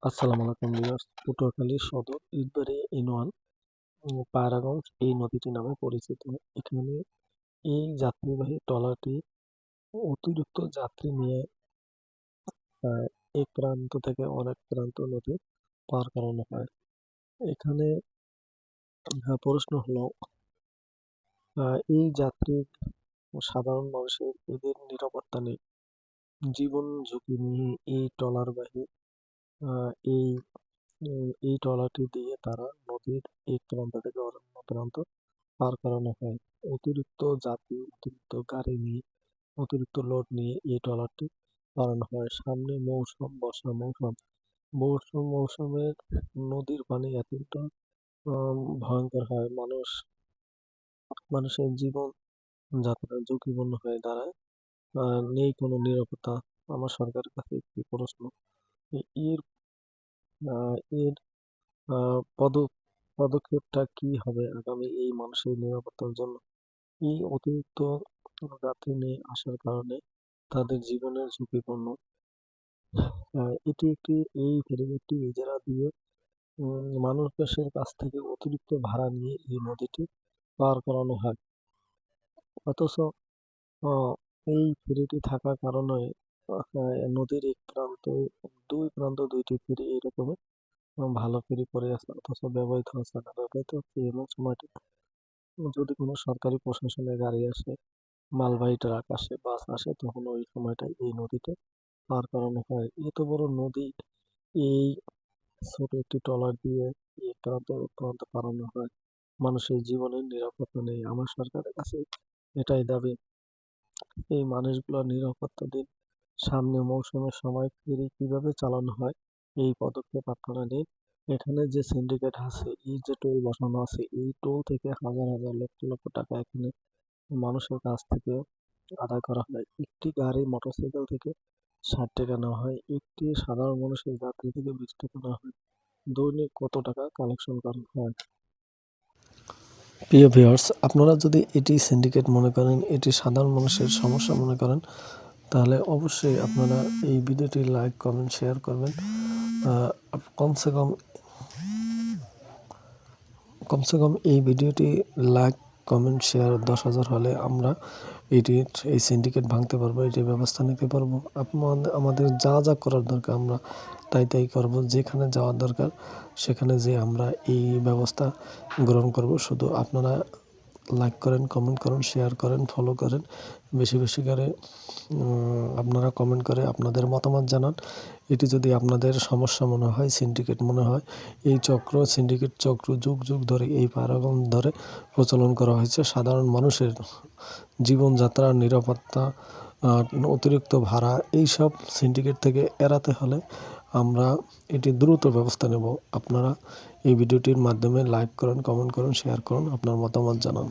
আসসালামু আলাইকুম ভিউয়ার্স। পটুয়াখালী সদর ঈদবাড়ি ইউনিয়ন পায়রাগঞ্জ এই নদীটি নামে পরিচিত। এখানে এই যাত্রীবাহী ট্রলারটি অতিরিক্ত যাত্রী নিয়ে আহ, এক প্রান্ত থেকে অনেক প্রান্ত নদী পার করানো হয়। এখানে প্রশ্ন হলো, এই যাত্রী সাধারণ মানুষের এদের নিরাপত্তা নেই। জীবন ঝুঁকি নিয়ে এই ট্রলারবাহী এই এই ট্রলারটি দিয়ে তারা নদীর এক প্রান্ত থেকে অন্য প্রান্ত পার করানো হয়। অতিরিক্ত যাত্রী, অতিরিক্ত গাড়ি নিয়ে, অতিরিক্ত লোড নিয়ে এই ট্রলারটি পারানো হয়। সামনে মৌসুম, বর্ষা মৌসুম। মৌসুমের নদীর পানি এতটা ভয়ঙ্কর হয়, মানুষের জীবন যাত্রা ঝুঁকিপূর্ণ হয়ে দাঁড়ায়। নেই কোনো নিরাপত্তা। আমার সরকারের কাছে একটি প্রশ্ন, এর এর পদক্ষেপটা কি হবে আগামী এই মানুষের নিরাপত্তার জন্য? এই অতিরিক্ত যাত্রী নিয়ে আসার কারণে তাদের জীবনের ঝুঁকিপূর্ণ। এটি একটি এই ফেরিঘাটটি ইজারা দিয়ে মানুষের কাছ থেকে অতিরিক্ত ভাড়া নিয়ে এই নদীটি পার করানো হয়। অথচ আহ, এই ফেরিটি থাকার কারণে নদীর এক প্রান্ত, দুই প্রান্ত দুইটি ফেরি এরকম ভালো ফেরি পড়ে আছে, অথচ ব্যবহৃত হচ্ছে না। ব্যবহৃত হচ্ছে এমন সময়টি যদি কোনো সরকারি প্রশাসনের গাড়ি আসে, মালবাহী ট্রাক আসে, বাস আসে, তখন ওই সময়টায় এই নদীতে পার করানো হয়। এত বড় নদী এই ছোট একটি ট্রলার দিয়ে এই প্রান্ত ওই প্রান্ত পারানো হয়। মানুষের জীবনের নিরাপত্তা নেই। আমার সরকারের কাছে এটাই দাবি, এই মানুষগুলোর নিরাপত্তা দিন। সামনে মৌসুমের সময় ফেরি কিভাবে চালানো হয় এই পদক্ষেপ আপনারা নিন। এখানে যে সিন্ডিকেট আছে, এই যে টোল বসানো আছে, এই টোল থেকে হাজার হাজার লক্ষ লক্ষ টাকা এখানে মানুষের কাছ থেকে আদায় করা হয়। একটি গাড়ি মোটরসাইকেল থেকে 60 টাকা নেওয়া হয়, একটি সাধারণ মানুষের যাত্রী থেকে 20 টাকা নেওয়া হয়। দৈনিক কত টাকা কালেকশন করা হয়? প্রিয় ভিউয়ার্স, আপনারা যদি এটি সিন্ডিকেট মনে করেন, এটি সাধারণ মানুষের সমস্যা মনে করেন, তাহলে অবশ্যই আপনারা এই ভিডিওটি লাইক, কমেন্ট, শেয়ার করবেন। কমসে কম কমসে কম এই ভিডিওটি লাইক, কমেন্ট, শেয়ার 10,000 হলে আমরা এই সিন্ডিকেট ভাঙতে পারবো, এটির ব্যবস্থা নিতে পারবো। আমাদের যা যা করার দরকার আমরা তাই করব। যেখানে যাওয়ার দরকার সেখানে যেয়ে আমরা এই ব্যবস্থা গ্রহণ করব। শুধু আপনারা লাইক করেন, কমেন্ট করেন, শেয়ার করেন, ফলো করেন। বেশি বেশি করে আপনারা কমেন্ট করে আপনাদের মতামত জানান। এটি যদি আপনাদের সমস্যা মনে হয়, সিন্ডিকেট মনে হয়, এই সিন্ডিকেট চক্র যুগ যুগ ধরে এই পারাগণ ধরে প্রচলন করা হয়েছে। সাধারণ মানুষের জীবনযাত্রার নিরাপত্তা, অতিরিক্ত ভাড়া, এইসব সিন্ডিকেট থেকে এড়াতে হলে আমরা এটি দ্রুত ব্যবস্থা নেব। আপনারা এই ভিডিওটির মাধ্যমে লাইক করুন, কমেন্ট করুন, শেয়ার করুন, আপনার মতামত জানান।